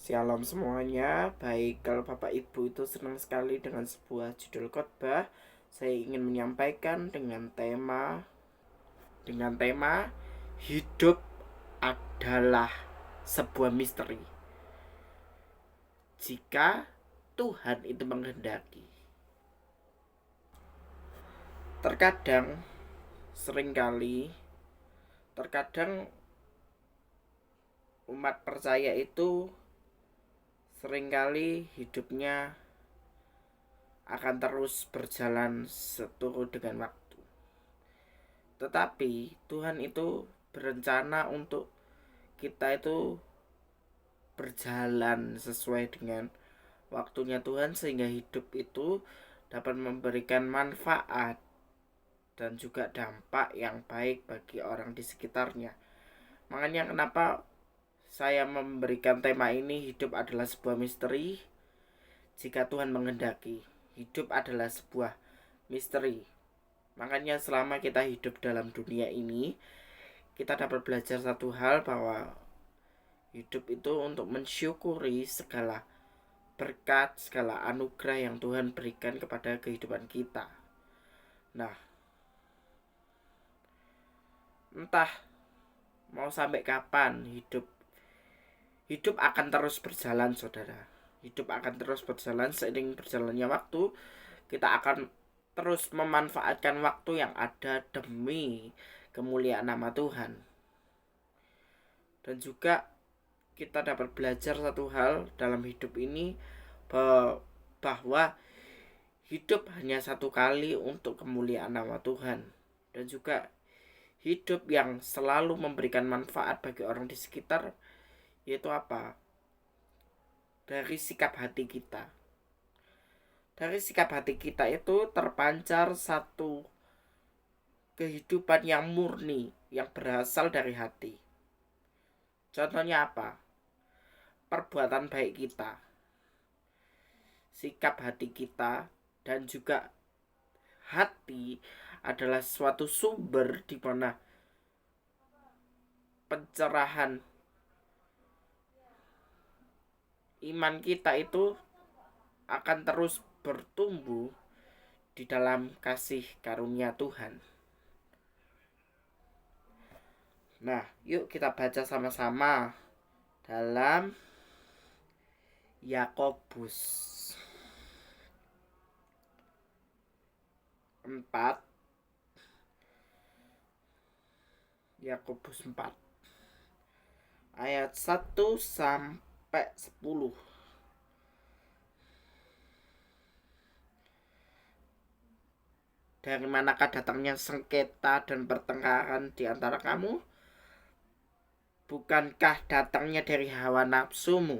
Shalom semuanya. Baik, kalau Bapak Ibu itu senang sekali dengan sebuah judul khotbah, saya ingin menyampaikan dengan tema hidup adalah sebuah misteri. Jika Tuhan itu menghendaki. Terkadang umat percaya itu seringkali hidupnya akan terus berjalan seturut dengan waktu. Tetapi Tuhan itu berencana untuk kita itu berjalan sesuai dengan waktunya Tuhan, sehingga hidup itu dapat memberikan manfaat dan juga dampak yang baik bagi orang di sekitarnya. Makanya kenapa saya memberikan tema ini, hidup adalah sebuah misteri. Jika Tuhan menghendaki, hidup adalah sebuah misteri. Makanya selama kita hidup dalam dunia ini, kita dapat belajar satu hal, bahwa hidup itu untuk mensyukuri segala berkat, segala anugerah yang Tuhan berikan kepada kehidupan kita. Nah, entah mau sampai kapan hidup akan terus berjalan, saudara. Hidup akan terus berjalan. Seiring berjalannya waktu, kita akan terus memanfaatkan waktu yang ada demi kemuliaan nama Tuhan. Dan juga kita dapat belajar satu hal dalam hidup ini, bahwa hidup hanya satu kali untuk kemuliaan nama Tuhan. Dan juga hidup yang selalu memberikan manfaat bagi orang di sekitar, yaitu apa? Dari sikap hati kita. Dari sikap hati kita itu terpancar satu kehidupan yang murni, yang berasal dari hati. Contohnya apa? Perbuatan baik kita, sikap hati kita, dan juga hati adalah suatu sumber di mana pencerahan iman kita itu akan terus bertumbuh di dalam kasih karunia Tuhan. Nah, yuk kita baca sama-sama dalam Yakobus 4 Yakobus 4 ayat 1 sampai 10. Dari manakah datangnya sengketa dan pertengkaran di antara kamu? Bukankah datangnya dari hawa nafsumu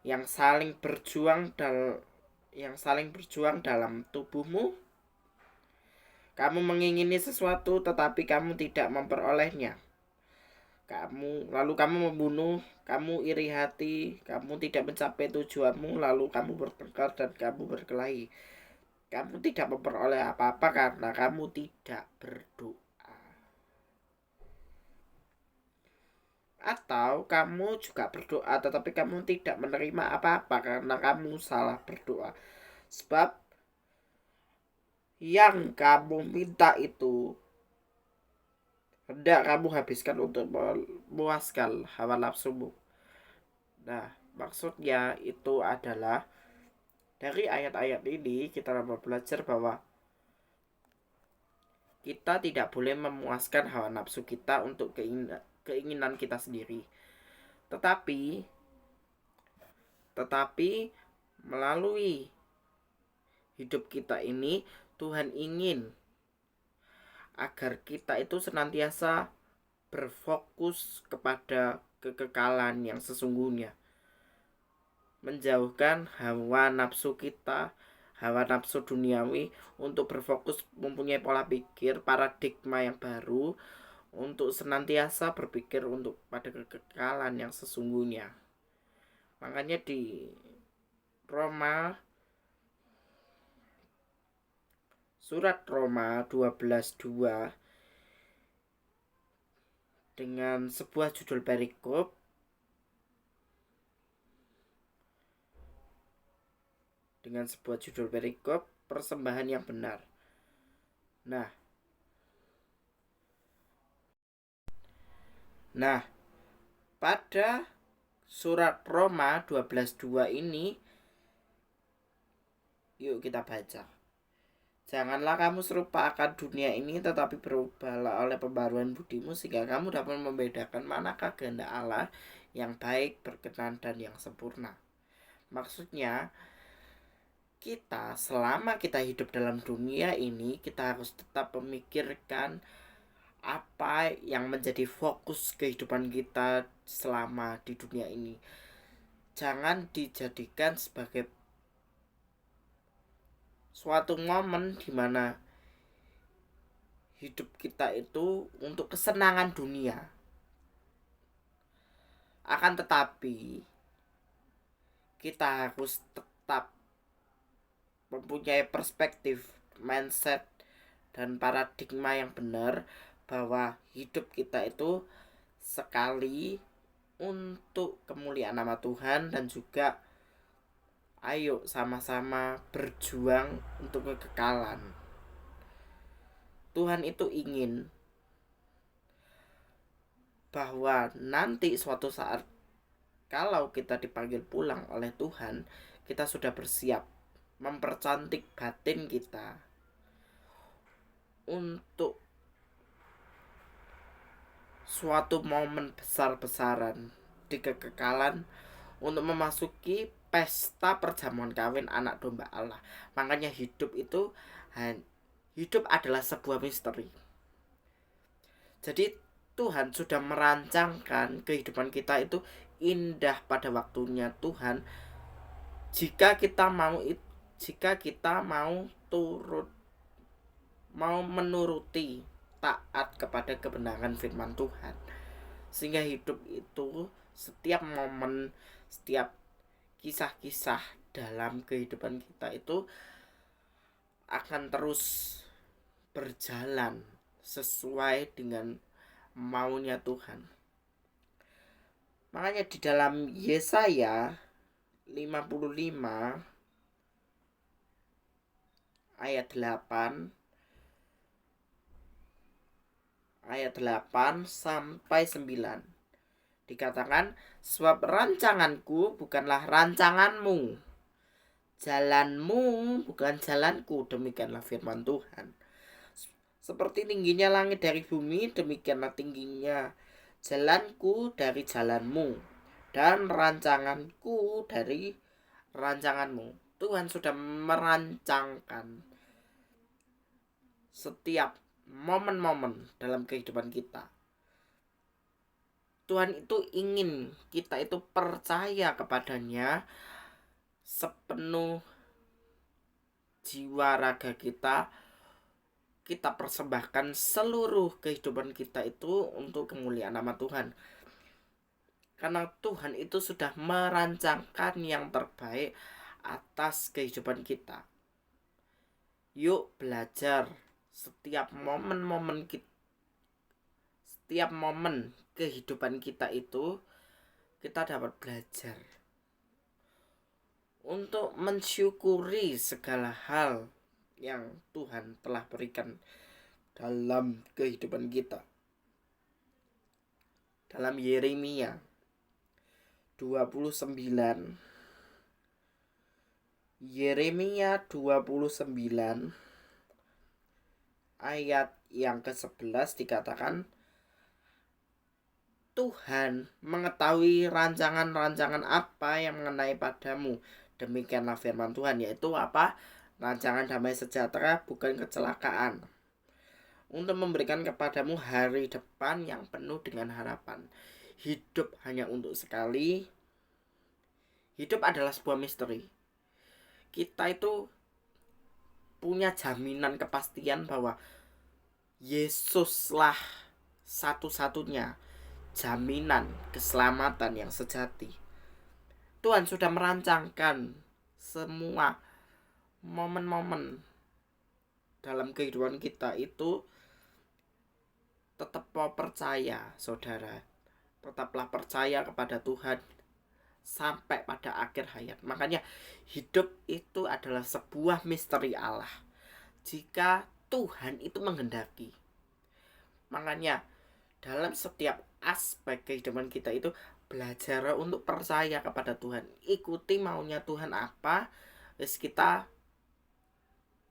yang saling berjuang dalam tubuhmu? Kamu mengingini sesuatu tetapi kamu tidak memperolehnya. Lalu kamu membunuh, kamu iri hati, kamu tidak mencapai tujuanmu, lalu kamu bertengkar dan kamu berkelahi. Kamu tidak memperoleh apa-apa karena kamu tidak berdoa. Atau kamu juga berdoa tetapi kamu tidak menerima apa-apa karena kamu salah berdoa. Sebab yang kamu minta itu hendak kamu habiskan untuk memuaskan hawa nafsumu. Nah, maksudnya itu adalah, dari ayat-ayat ini kita dapat belajar bahwa kita tidak boleh memuaskan hawa nafsu kita untuk keinginan kita sendiri. Tetapi melalui hidup kita ini, Tuhan ingin agar kita itu senantiasa berfokus kepada kekekalan yang sesungguhnya, menjauhkan hawa nafsu kita, hawa nafsu duniawi, untuk berfokus mempunyai pola pikir, paradigma yang baru, untuk senantiasa berpikir untuk pada kekekalan yang sesungguhnya. Makanya di surat Roma 12:2 dengan sebuah judul perikop, dengan sebuah judul perikop persembahan yang benar. Nah, pada surat Roma 12:2 ini, yuk kita baca. Janganlah kamu serupa akan dunia ini, tetapi berubahlah oleh pembaruan budimu, sehingga kamu dapat membedakan manakah kehendak Allah yang baik, berkenan, dan yang sempurna. Maksudnya, kita selama kita hidup dalam dunia ini, kita harus tetap memikirkan apa yang menjadi fokus kehidupan kita selama di dunia ini. Jangan dijadikan sebagai suatu momen di mana hidup kita itu untuk kesenangan dunia. Akan tetapi kita harus tetap mempunyai perspektif, mindset, dan paradigma yang benar bahwa hidup kita itu sekali untuk kemuliaan nama Tuhan, dan juga ayo sama-sama berjuang untuk kekekalan. Tuhan itu ingin bahwa nanti suatu saat kalau kita dipanggil pulang oleh Tuhan, kita sudah bersiap mempercantik batin kita untuk suatu momen besar-besaran di kekekalan, untuk memasuki pesta perjamuan kawin anak domba Allah. Makanya hidup adalah sebuah misteri. Jadi Tuhan sudah merancangkan kehidupan kita itu indah pada waktunya Tuhan, jika kita mau menuruti, taat kepada kebenaran firman Tuhan. Sehingga hidup itu, setiap momen, setiap kisah-kisah dalam kehidupan kita itu akan terus berjalan sesuai dengan maunya Tuhan. Makanya di dalam Yesaya 55 ayat 8 sampai 9 dikatakan, sebab rancanganku bukanlah rancanganmu, jalanmu bukan jalanku, demikianlah firman Tuhan. Seperti tingginya langit dari bumi, demikianlah tingginya jalanku dari jalanmu, dan rancanganku dari rancanganmu. Tuhan sudah merancangkan setiap momen-momen dalam kehidupan kita. Tuhan itu ingin kita itu percaya kepadanya sepenuh jiwa raga kita. Kita persembahkan seluruh kehidupan kita itu untuk kemuliaan nama Tuhan. Karena Tuhan itu sudah merancangkan yang terbaik atas kehidupan kita. Yuk belajar setiap momen kehidupan kita itu, kita dapat belajar untuk mensyukuri segala hal yang Tuhan telah berikan dalam kehidupan kita. Dalam Yeremia 29 ayat yang ke-11 dikatakan, Tuhan mengetahui rancangan-rancangan apa yang mengenai padamu. Demikianlah firman Tuhan, yaitu apa? Rancangan damai sejahtera, bukan kecelakaan, untuk memberikan kepadamu hari depan yang penuh dengan harapan. Hidup hanya untuk sekali. Hidup adalah sebuah misteri. Kita itu punya jaminan kepastian bahwa Yesuslah satu-satunya jaminan keselamatan yang sejati. Tuhan sudah merancangkan semua momen-momen dalam kehidupan kita itu. Tetap percaya, saudara. Tetaplah percaya kepada Tuhan. sampai pada akhir hayat. Makanya hidup itu adalah sebuah misteri Allah. Jika Tuhan itu menghendaki. Makanya dalam setiap aspek kehidupan kita itu belajar untuk percaya kepada Tuhan. Ikuti maunya Tuhan apa, wis kita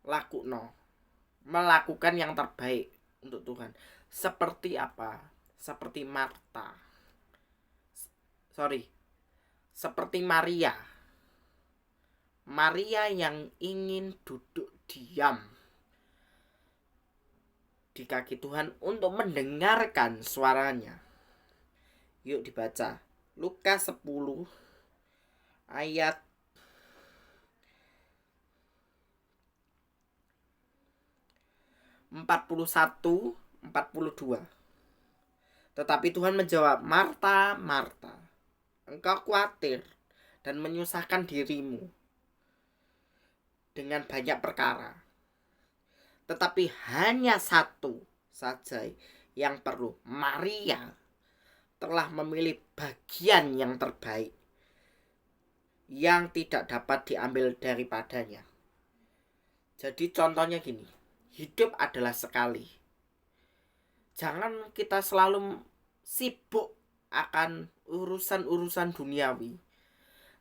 lakukan. Melakukan yang terbaik untuk Tuhan. Seperti apa? Seperti Marta. Seperti Maria. Maria yang ingin duduk diam di kaki Tuhan untuk mendengarkan suaranya. Yuk dibaca Lukas 10 ayat 41-42. Tetapi Tuhan menjawab, Marta, Marta, engkau khawatir dan menyusahkan dirimu dengan banyak perkara. Tetapi hanya satu saja yang perlu. Maria telah memilih bagian yang terbaik yang tidak dapat diambil daripadanya. Jadi contohnya gini, hidup adalah sekali. Jangan kita selalu sibuk akan urusan-urusan duniawi.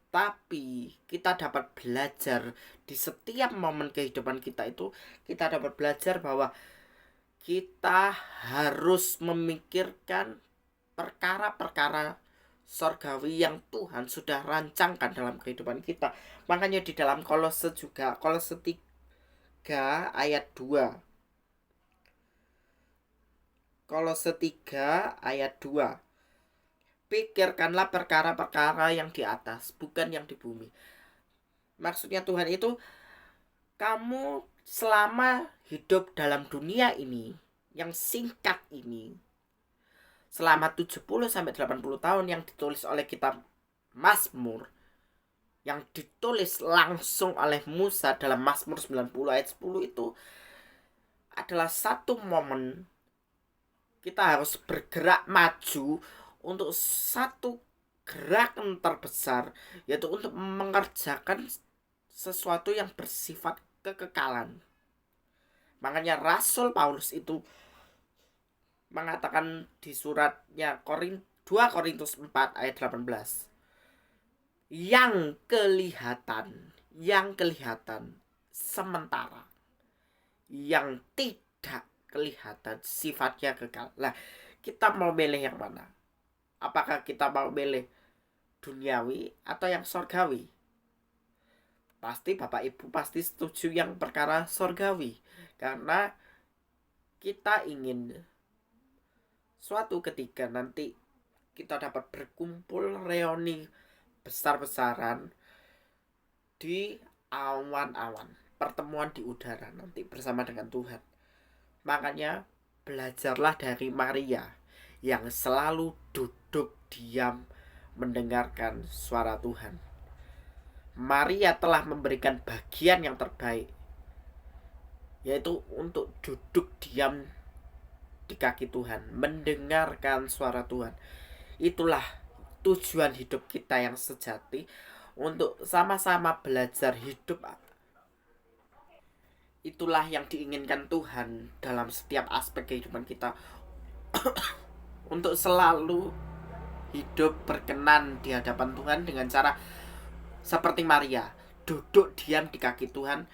Tapi kita dapat belajar di setiap momen kehidupan kita itu, kita dapat belajar bahwa kita harus memikirkan perkara-perkara sorgawi yang Tuhan sudah rancangkan dalam kehidupan kita. Makanya di dalam Kolose juga, Kolose 3 ayat 2. Kolose 3 ayat 2. Pikirkanlah perkara-perkara yang di atas, bukan yang di bumi. Maksudnya Tuhan itu, kamu selama hidup dalam dunia ini, yang singkat ini, selama 70-80 tahun yang ditulis oleh kitab Mazmur, yang ditulis langsung oleh Musa dalam Mazmur 90 ayat 10 itu adalah satu momen kita harus bergerak maju untuk satu gerakan terbesar, yaitu untuk mengerjakan sesuatu yang bersifat kekekalan. Makanya Rasul Paulus itu mengatakan di suratnya 2 Korintus 4 ayat 18, yang kelihatan sementara, yang tidak kelihatan sifatnya kekal. Nah, kita mau milih yang mana? Apakah kita mau milih duniawi atau yang sorgawi? Pasti Bapak Ibu pasti setuju yang perkara sorgawi, karena kita ingin suatu ketika nanti kita dapat berkumpul reuni besar-besaran di awan-awan, pertemuan di udara nanti bersama dengan Tuhan. Makanya belajarlah dari Maria yang selalu duduk diam mendengarkan suara Tuhan. Maria telah memberikan bagian yang terbaik, yaitu untuk duduk diam di kaki Tuhan, mendengarkan suara Tuhan. Itulah tujuan hidup kita yang sejati, untuk sama-sama belajar hidup. Itulah yang diinginkan Tuhan dalam setiap aspek kehidupan kita, untuk selalu hidup berkenan di hadapan Tuhan dengan cara seperti Maria, duduk diam di kaki Tuhan,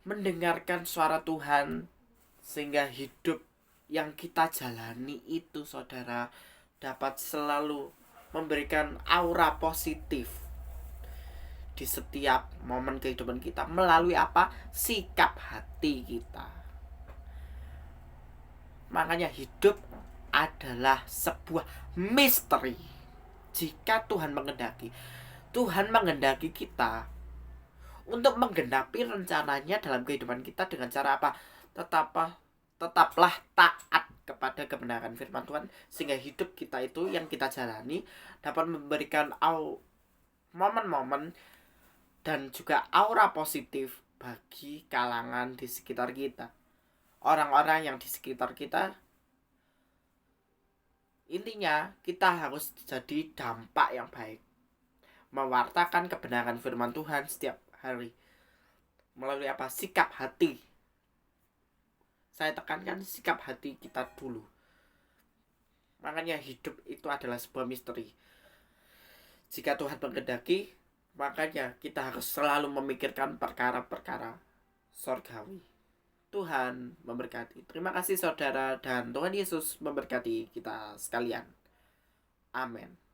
mendengarkan suara Tuhan, sehingga hidup yang kita jalani itu, saudara, dapat selalu memberikan aura positif di setiap momen kehidupan kita melalui apa? Sikap hati kita. Makanya hidup adalah sebuah misteri. Jika Tuhan menghendaki kita untuk menggenapi rencananya dalam kehidupan kita dengan cara apa? Tetaplah taat kepada kebenaran firman Tuhan, sehingga hidup kita itu yang kita jalani dapat memberikan momen-momen dan juga aura positif bagi kalangan di sekitar kita, orang-orang yang di sekitar kita. Intinya kita harus jadi dampak yang baik. mewartakan kebenaran firman Tuhan setiap hari. Melalui apa? Sikap hati. Saya tekankan sikap hati kita dulu. Makanya hidup itu adalah sebuah misteri. Jika Tuhan menghendaki, makanya kita harus selalu memikirkan perkara-perkara sorgawi. Tuhan memberkati. Terima kasih saudara, dan Tuhan Yesus memberkati kita sekalian. Amin.